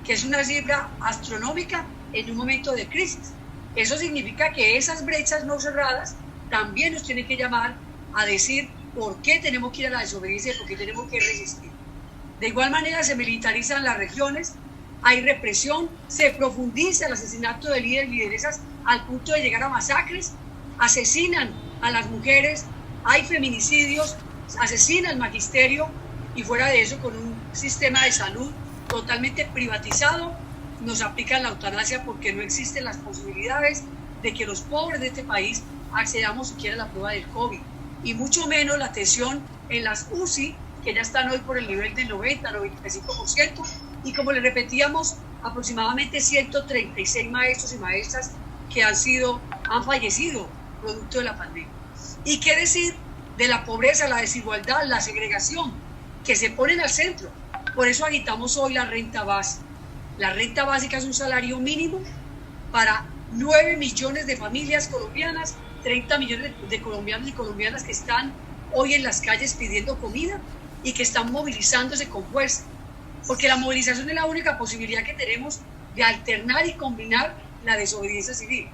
que es una cifra astronómica en un momento de crisis. Eso significa que esas brechas no cerradas también nos tienen que llamar a decir por qué tenemos que ir a la desobediencia y por qué tenemos que resistir. De igual manera se militarizan las regiones, hay represión, se profundiza el asesinato de líderes y lideresas al punto de llegar a masacres, asesinan a las mujeres, hay feminicidios, asesina al magisterio, y fuera de eso, con un sistema de salud totalmente privatizado, nos aplican la eutanasia porque no existen las posibilidades de que los pobres de este país accedamos siquiera a la prueba del COVID, y mucho menos la atención en las UCI, que ya están hoy por el nivel del 90-95%, y como le repetíamos, aproximadamente 136 maestros y maestras que han fallecido producto de la pandemia. ¿Y qué decir de la pobreza, la desigualdad, la segregación, que se ponen al centro? Por eso agitamos hoy la renta básica. La renta básica es un salario mínimo para 9 millones de familias colombianas, 30 millones de colombianos y colombianas que están hoy en las calles pidiendo comida, y que están movilizándose con fuerza, porque la movilización es la única posibilidad que tenemos de alternar y combinar la desobediencia civil.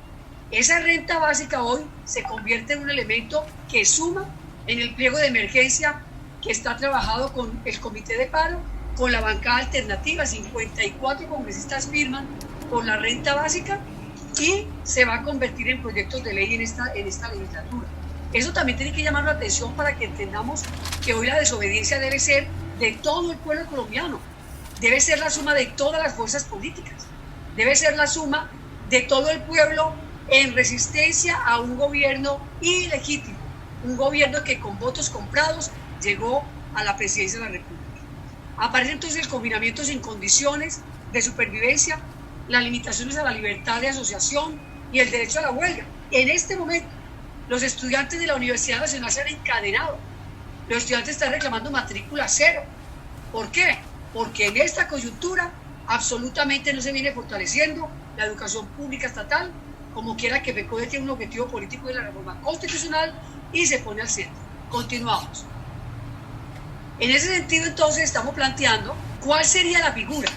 Esa renta básica hoy se convierte en un elemento que suma en el pliego de emergencia que está trabajado con el Comité de Paro, con la bancada alternativa. 54 congresistas firman por la renta básica y se va a convertir en proyectos de ley en esta legislatura. Eso también tiene que llamar la atención para que entendamos que hoy la desobediencia debe ser de todo el pueblo colombiano, debe ser la suma de todas las fuerzas políticas, debe ser la suma de todo el pueblo en resistencia a un gobierno ilegítimo, un gobierno que con votos comprados llegó a la presidencia de la República. Aparece entonces el confinamiento sin condiciones de supervivencia, las limitaciones a la libertad de asociación y el derecho a la huelga. En este momento, los estudiantes de la Universidad Nacional se han encadenado. Los estudiantes están reclamando matrícula cero. ¿Por qué? Porque en esta coyuntura absolutamente no se viene fortaleciendo la educación pública estatal, como quiera que FECODE tiene un objetivo político de la reforma constitucional y se pone al centro. Continuamos. En ese sentido, entonces, estamos planteando cuál sería la figura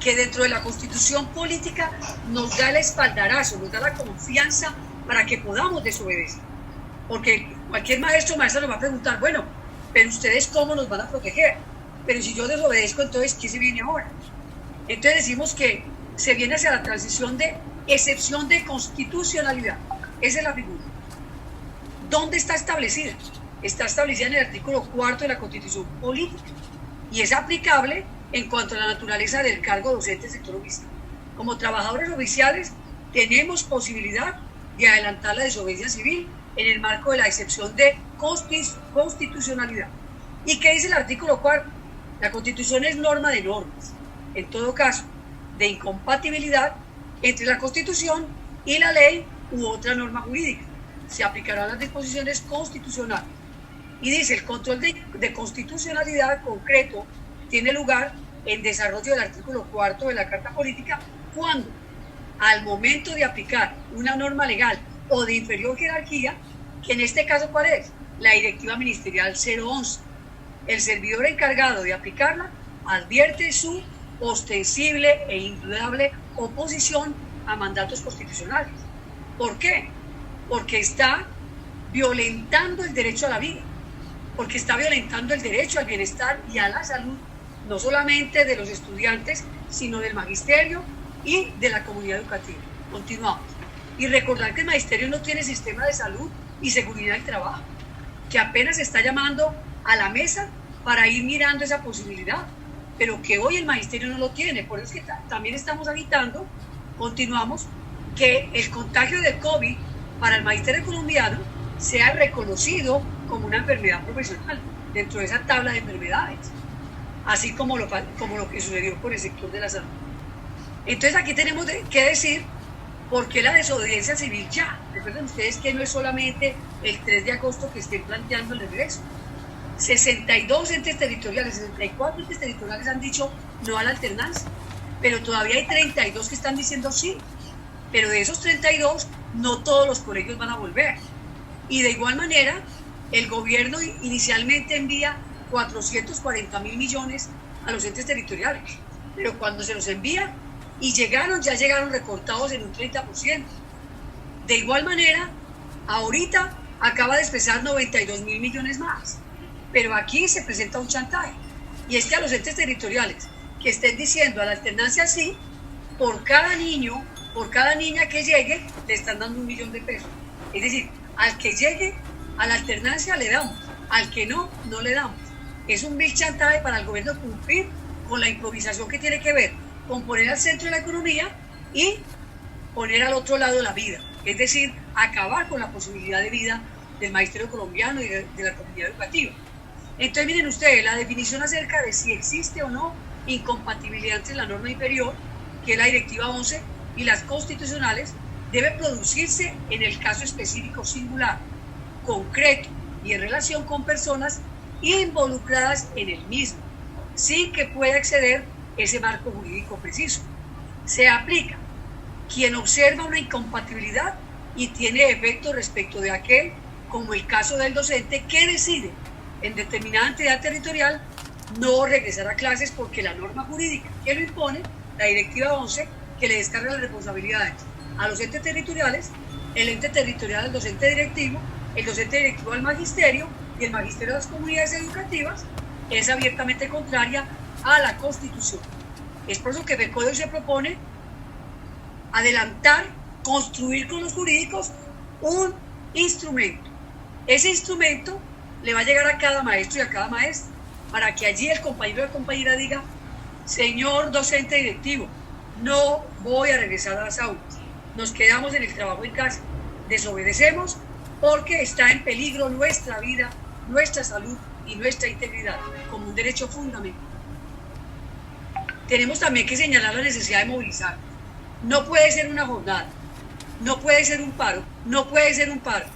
que dentro de la constitución política nos da el espaldarazo, nos da la confianza para que podamos desobedecer. Porque cualquier maestro o maestra nos va a preguntar, bueno, pero ustedes cómo nos van a proteger. Pero si yo desobedezco, entonces, ¿qué se viene ahora? Entonces decimos que se viene hacia la transición de excepción de constitucionalidad. Esa es la figura. ¿Dónde está establecida? Está establecida en el artículo 4 de la Constitución Política y es aplicable en cuanto a la naturaleza del cargo docente del sector oficial. Como trabajadores oficiales tenemos posibilidad de adelantar la desobediencia civil en el marco de la excepción de constitucionalidad. ¿Y qué dice el artículo 4? La Constitución es norma de normas. En todo caso, de incompatibilidad entre la Constitución y la ley u otra norma jurídica. Se aplicarán las disposiciones constitucionales. Y dice, el control de constitucionalidad concreto tiene lugar en desarrollo del artículo 4 de la Carta Política cuando, al momento de aplicar una norma legal o de inferior jerarquía, que en este caso, ¿cuál es? La Directiva Ministerial 011. El servidor encargado de aplicarla advierte su ostensible e indudable oposición a mandatos constitucionales. ¿Por qué? Porque está violentando el derecho a la vida, porque está violentando el derecho al bienestar y a la salud, no solamente de los estudiantes, sino del magisterio y de la comunidad educativa. Continuamos. Y recordar que el magisterio no tiene sistema de salud y seguridad del trabajo, que apenas se está llamando a la mesa para ir mirando esa posibilidad, pero que hoy el magisterio no lo tiene. Por eso es que también estamos evitando, continuamos, que el contagio de COVID para el magisterio colombiano sea reconocido como una enfermedad profesional dentro de esa tabla de enfermedades, así como lo que sucedió con el sector de la salud. Entonces aquí tenemos que decir por qué la desobediencia civil ya. Recuerden ustedes que no es solamente el 3 de agosto que estén planteando el regreso. 62 entes territoriales, 64 entes territoriales han dicho no a la alternancia, pero todavía hay 32 que están diciendo sí. Pero de esos 32, no todos los colegios van a volver. Y de igual manera, el gobierno inicialmente envía 440 mil millones a los entes territoriales, pero cuando se los envía y ya llegaron recortados en un 30%. De igual manera, ahorita acaba de expresar 92 mil millones más, pero aquí se presenta un chantaje, y es que a los entes territoriales que estén diciendo a la alternancia sí, por cada niño, por cada niña que llegue, le están dando 1 millón de pesos. Es decir, al que llegue a la alternancia le damos, al que no, no le damos. Es un vil chantaje para el gobierno cumplir con la improvisación que tiene que ver con poner al centro de la economía y poner al otro lado la vida. Es decir, acabar con la posibilidad de vida del magisterio colombiano y de la comunidad educativa. Entonces, miren ustedes, la definición acerca de si existe o no incompatibilidad entre la norma inferior, que es la Directiva 11, y las constitucionales, debe producirse en el caso específico singular, concreto y en relación con personas involucradas en el mismo, sin que pueda exceder ese marco jurídico preciso. Se aplica quien observa una incompatibilidad y tiene efecto respecto de aquel, como el caso del docente, que decide en determinada entidad territorial no regresar a clases porque la norma jurídica que lo impone, la Directiva 11, que le descarga las responsabilidades a los entes territoriales, el ente territorial al docente directivo, el docente directivo al magisterio y el magisterio a las comunidades educativas, es abiertamente contraria a la Constitución. Es por eso que FECODE se propone adelantar, construir con los jurídicos un instrumento. Ese instrumento le va a llegar a cada maestro y a cada maestra para que allí el compañero o la compañera diga: señor docente directivo, no voy a regresar a las aulas, nos quedamos en el trabajo en casa, desobedecemos porque está en peligro nuestra vida, nuestra salud y nuestra integridad como un derecho fundamental. Tenemos también que señalar la necesidad de movilizar. No puede ser una jornada, no puede ser un paro, no puede ser un paro.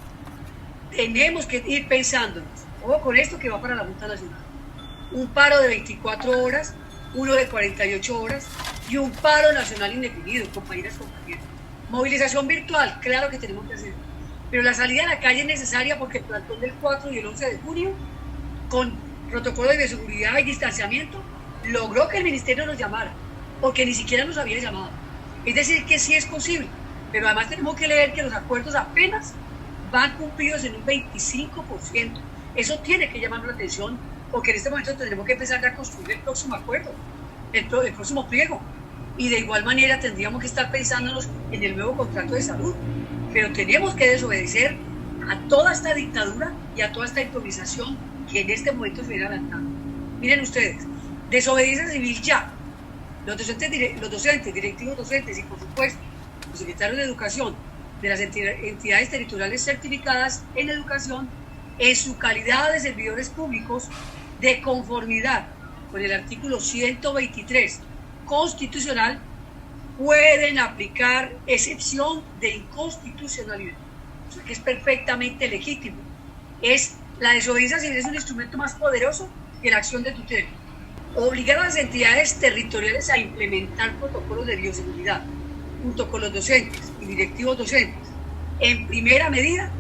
Tenemos que ir pensándonos, ojo con esto que va para la Junta Nacional, un paro de 24 horas, uno de 48 horas y un paro nacional indefinido, compañeras y compañeros. Movilización virtual, claro que tenemos que hacer, pero la salida a la calle es necesaria porque el plantón del 4 y el 11 de junio, con protocolo de bioseguridad y distanciamiento, logró que el ministerio nos llamara, porque ni siquiera nos había llamado. Es decir, que sí es posible, pero además tenemos que leer que los acuerdos apenas van cumplidos en un 25%. Eso tiene que llamarnos la atención, porque en este momento tendremos que empezar a construir el próximo acuerdo, el próximo pliego. Y de igual manera tendríamos que estar pensándonos en el nuevo contrato de salud. Pero tenemos que desobedecer a toda esta dictadura y a toda esta improvisación que en este momento se viene adelantando. Miren ustedes, desobediencia civil ya. Los docentes, directivos docentes y por supuesto los secretarios de educación de las entidades territoriales certificadas en educación en su calidad de servidores públicos de conformidad con el artículo 123 constitucional pueden aplicar excepción de inconstitucionalidad, o sea que es perfectamente legítimo. La desobediencia civil es un instrumento más poderoso que la acción de tutela. Obligar a las entidades territoriales a implementar protocolos de bioseguridad junto con los docentes y directivos docentes en primera medida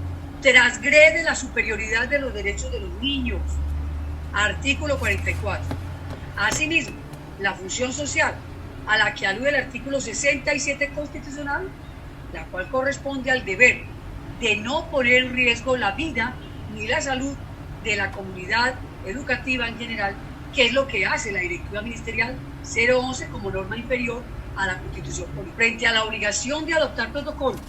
transgrede la superioridad de los derechos de los niños. Artículo 44. Asimismo, la función social a la que alude el artículo 67 constitucional, la cual corresponde al deber de no poner en riesgo la vida ni la salud de la comunidad educativa en general, que es lo que hace la Directiva Ministerial 011 como norma inferior a la Constitución. Frente a la obligación de adoptar protocolos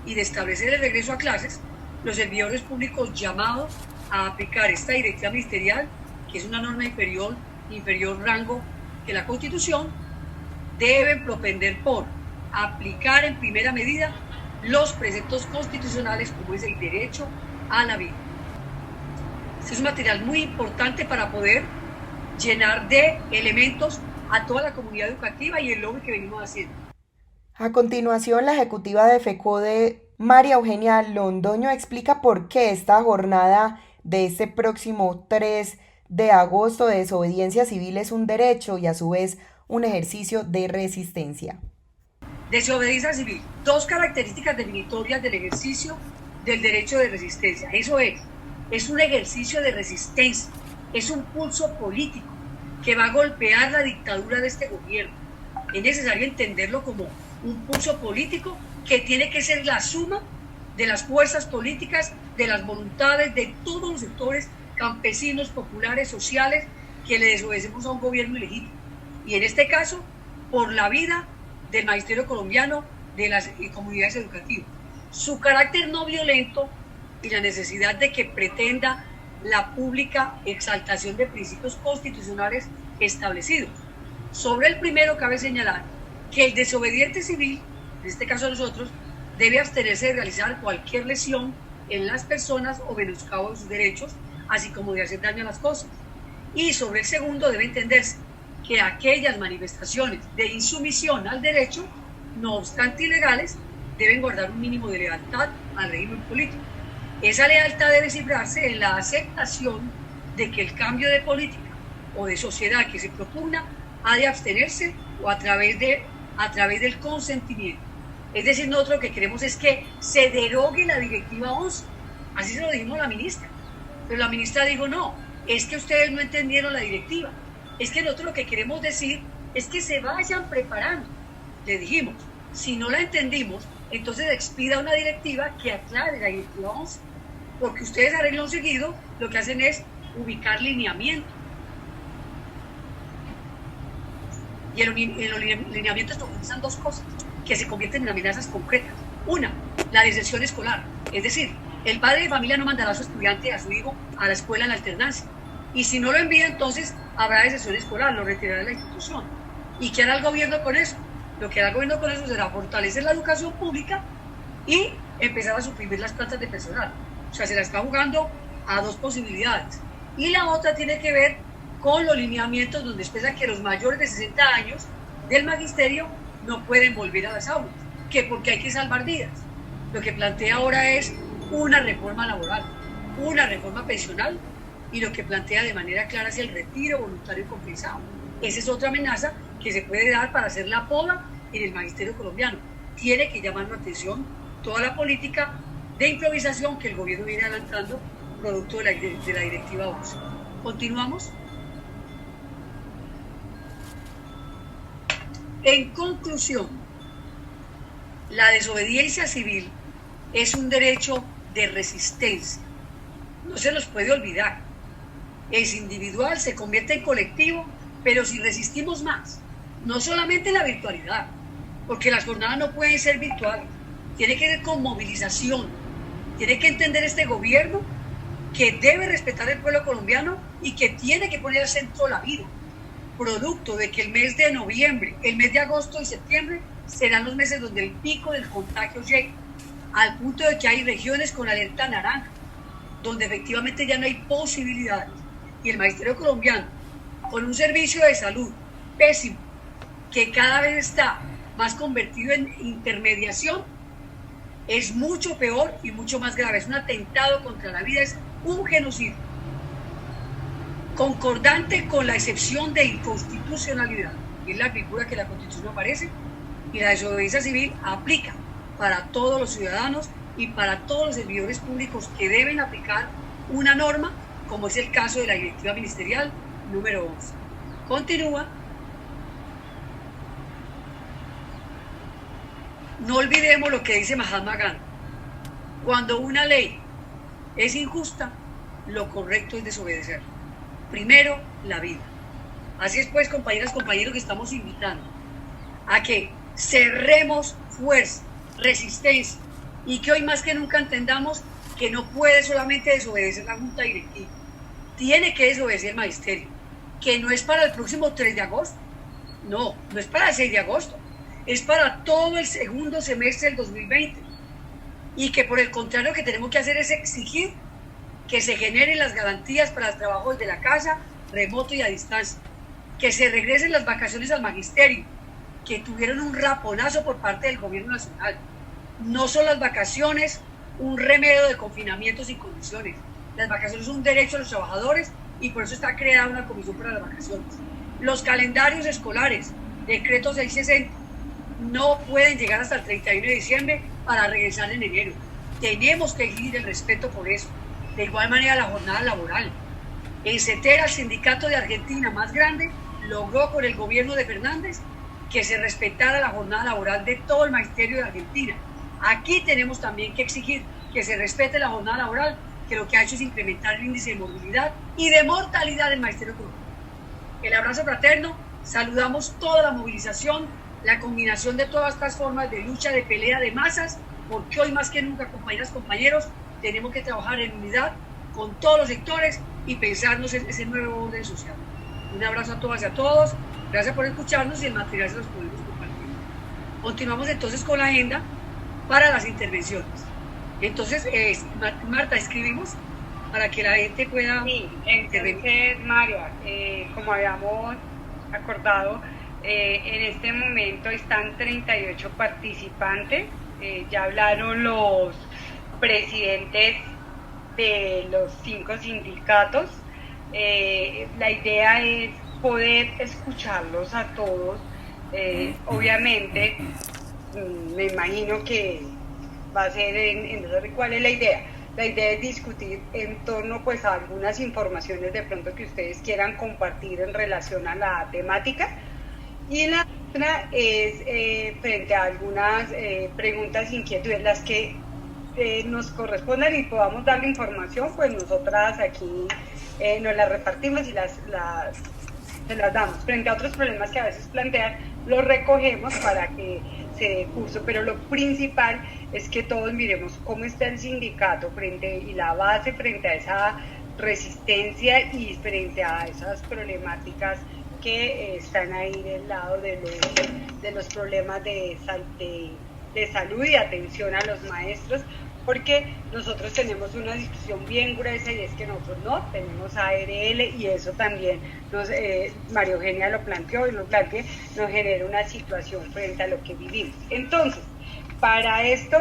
y de establecer el regreso a clases, los servidores públicos llamados a aplicar esta Directiva Ministerial, que es una norma inferior rango que la Constitución, deben propender por aplicar en primera medida los preceptos constitucionales como es el derecho a la vida. Este es un material muy importante para poder llenar de elementos a toda la comunidad educativa y el lobby que venimos haciendo. A continuación, la ejecutiva de FECODE, María Eugenia Londoño, explica por qué esta jornada de este próximo 3 de agosto de desobediencia civil es un derecho y a su vez un ejercicio de resistencia. Desobediencia civil, dos características definitorias del ejercicio del derecho de resistencia. Eso es un ejercicio de resistencia, es un pulso político que va a golpear la dictadura de este gobierno. Es necesario entenderlo como un pulso político que tiene que ser la suma de las fuerzas políticas, de las voluntades de todos los sectores campesinos, populares, sociales, que le desobedecemos a un gobierno ilegítimo. Y en este caso, por la vida del magisterio colombiano, de las comunidades educativas. Su carácter no violento y la necesidad de que pretenda la pública exaltación de principios constitucionales establecidos. Sobre el primero cabe señalar que el desobediente civil, en este caso nosotros, debe abstenerse de realizar cualquier lesión en las personas o menoscabo de sus derechos, así como de hacer daño a las cosas. Y sobre el segundo debe entenderse que aquellas manifestaciones de insumisión al derecho, no obstante ilegales, deben guardar un mínimo de lealtad al régimen político. Esa lealtad debe cifrarse en la aceptación de que el cambio de política o de sociedad que se propugna ha de abstenerse o a través del consentimiento. Es decir, nosotros lo que queremos es que se derogue la Directiva 11. Así se lo dijimos a la ministra. Pero la ministra dijo no, es que ustedes no entendieron la directiva. Es que nosotros lo que queremos decir es que se vayan preparando. Le dijimos, si no la entendimos, entonces expida una directiva que aclare la directiva 11, porque ustedes a renglón seguido lo que hacen es ubicar lineamientos. Y en los lineamientos profundizan dos cosas que se convierten en amenazas concretas. Una, la deserción escolar. Es decir, el padre de familia no mandará a su estudiante, a su hijo, a la escuela en alternancia. Y si no lo envía, entonces habrá deserción escolar, lo retirará de la institución. ¿Y qué hará el gobierno con eso? Lo que hará el gobierno con eso será fortalecer la educación pública y empezar a suprimir las plantas de personal. O sea, se la está jugando a dos posibilidades. Y la otra tiene que ver con los lineamientos donde expresa que los mayores de 60 años del magisterio no pueden volver a las aulas, que porque hay que salvar vidas. Lo que plantea ahora es una reforma laboral, una reforma pensional, y lo que plantea de manera clara es el retiro voluntario compensado. Esa es otra amenaza que se puede dar para hacer la poda en el magisterio colombiano. Tiene que llamar la atención toda la política de improvisación que el gobierno viene adelantando producto de la directiva 11. Continuamos. En conclusión, la desobediencia civil es un derecho de resistencia. No se nos puede olvidar. Es individual, se convierte en colectivo, pero si resistimos más, no solamente la virtualidad, porque las jornadas no pueden ser virtuales, tiene que ver con movilización, tiene que entender este gobierno que debe respetar al pueblo colombiano y que tiene que poner al centro la vida, producto de que el mes de noviembre, el mes de agosto y septiembre serán los meses donde el pico del contagio llegue, al punto de que hay regiones con alerta naranja, donde efectivamente ya no hay posibilidades. Y el magisterio colombiano, con un servicio de salud pésimo, que cada vez está más convertido en intermediación, es mucho peor y mucho más grave. Es un atentado contra la vida, es un genocidio, concordante con la excepción de inconstitucionalidad, que es la figura que la Constitución aparece, y la desobediencia civil aplica para todos los ciudadanos y para todos los servidores públicos que deben aplicar una norma, como es el caso de la directiva ministerial número 11. Continúa. No olvidemos lo que dice Mahatma Gandhi. Cuando una ley es injusta, lo correcto es desobedecer. Primero, la vida. Así es pues, compañeras, compañeros, que estamos invitando a que cerremos fuerza, resistencia, y que hoy más que nunca entendamos que no puede solamente desobedecer la Junta Directiva, tiene que desobedecer el magisterio, que no es para el próximo 3 de agosto, no es para el 6 de agosto, es para todo el segundo semestre del 2020, y que por el contrario lo que tenemos que hacer es exigir que se generen las garantías para el trabajo desde la casa, remoto y a distancia, que se regresen las vacaciones al magisterio, que tuvieron un raponazo por parte del gobierno nacional. No son las vacaciones un remedio de confinamiento sin condiciones. Las vacaciones son un derecho a los trabajadores y por eso está creada una comisión para las vacaciones. Los calendarios escolares, decreto 660, no pueden llegar hasta el 31 de diciembre para regresar en enero. Tenemos que exigir el respeto por eso. De igual manera, la jornada laboral. En CETERA, el sindicato de Argentina más grande, logró con el gobierno de Fernández que se respetara la jornada laboral de todo el magisterio de Argentina. Aquí tenemos también que exigir que se respete la jornada laboral, que lo que ha hecho es incrementar el índice de movilidad y de mortalidad del magisterio colombiano. El abrazo fraterno, saludamos toda la movilización, la combinación de todas estas formas de lucha, de pelea de masas, porque hoy más que nunca, compañeras, compañeros, tenemos que trabajar en unidad con todos los sectores y pensarnos en ese nuevo orden social. Un abrazo a todas y a todos, gracias por escucharnos y el material se los podemos compartir. Continuamos entonces con la agenda para las intervenciones. Entonces, Marta, escribimos para que la gente pueda... Sí, entonces, María, como habíamos acordado, en este momento están 38 participantes, ya hablaron los presidentes de los 5 sindicatos. La idea es poder escucharlos a todos. Obviamente, me imagino que va a ser en cuál es la idea, La idea es discutir en torno pues a algunas informaciones de pronto que ustedes quieran compartir en relación a la temática. Y la otra es frente a algunas preguntas, inquietudes, las que nos correspondan y podamos darle información, pues nosotras aquí nos las repartimos y se las damos. Frente a otros problemas que a veces plantean, los recogemos para que se dé curso, pero lo principal es que todos miremos cómo está el sindicato y la base frente a esa resistencia y frente a esas problemáticas que están ahí del lado de los problemas de salud y atención a los maestros, porque nosotros tenemos una discusión bien gruesa y es que nosotros no tenemos ARL y eso también María Eugenia lo planteó y nos genera una situación frente a lo que vivimos. Entonces, para esto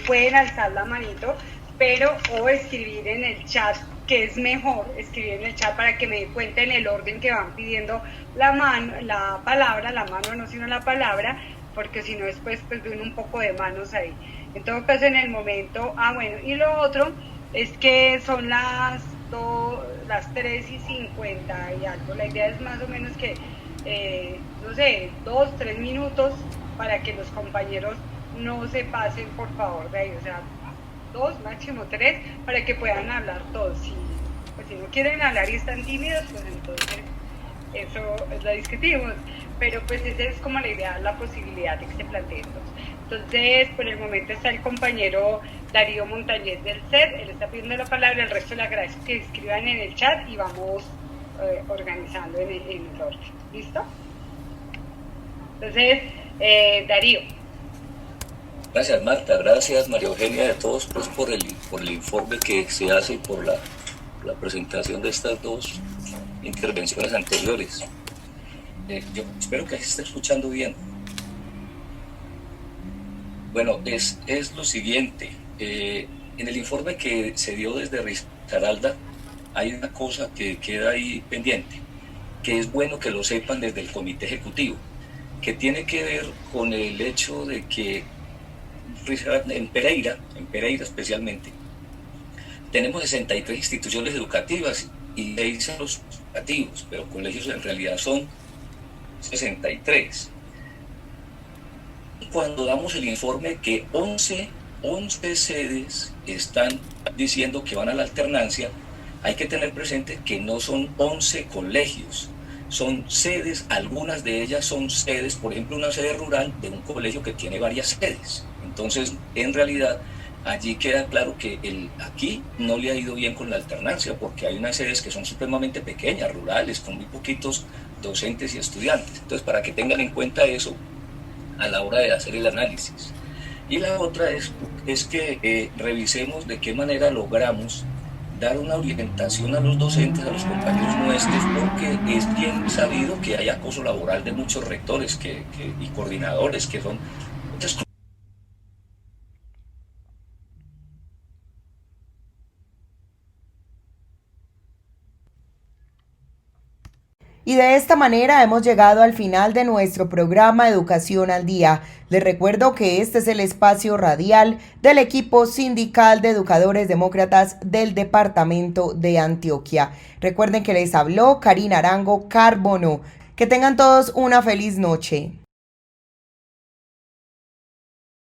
pueden alzar la manito, pero o escribir en el chat, que es mejor escribir en el chat para que me cuenten el orden que van pidiendo la mano, la palabra, la mano no sino la palabra, porque si no después pues ven un poco de manos ahí. En todo caso en el momento, bueno, y lo otro es que son las 3:50 y algo, la idea es más o menos que, no sé, 2-3 minutos para que los compañeros no se pasen por favor de ahí, o sea, 2, máximo 3, para que puedan hablar todos. Pues si no quieren hablar y están tímidos, pues entonces eso lo discutimos, pero pues esa es como la idea, la posibilidad de que se planteen todos. Entonces, por el momento está el compañero Darío Montañez del CED, él está pidiendo la palabra, el resto le agradezco que escriban en el chat y vamos organizando en el orden. ¿Listo? Entonces, Darío. Gracias Marta, gracias María Eugenia, de todos pues, por el informe que se hace y por la presentación de estas dos intervenciones anteriores. Yo espero que se esté escuchando bien. Bueno, es lo siguiente, en el informe que se dio desde Risaralda hay una cosa que queda ahí pendiente, que es bueno que lo sepan desde el comité ejecutivo, que tiene que ver con el hecho de que en Pereira especialmente, tenemos 63 instituciones educativas y 6 centros educativos, pero colegios en realidad son 63. Cuando damos el informe que 11 sedes están diciendo que van a la alternancia, hay que tener presente que no son 11 colegios, son sedes, algunas de ellas son sedes, por ejemplo una sede rural de un colegio que tiene varias sedes. Entonces, en realidad, allí queda claro que aquí no le ha ido bien con la alternancia, porque hay unas sedes que son supremamente pequeñas, rurales, con muy poquitos docentes y estudiantes. Entonces, para que tengan en cuenta eso a la hora de hacer el análisis. Y la otra es que revisemos de qué manera logramos dar una orientación a los docentes, a los compañeros nuestros, porque es bien sabido que hay acoso laboral de muchos rectores y coordinadores que son muchas. Y de esta manera hemos llegado al final de nuestro programa Educación al Día. Les recuerdo que este es el espacio radial del equipo sindical de educadores demócratas del departamento de Antioquia. Recuerden que les habló Karina Arango Carbono. Que tengan todos una feliz noche.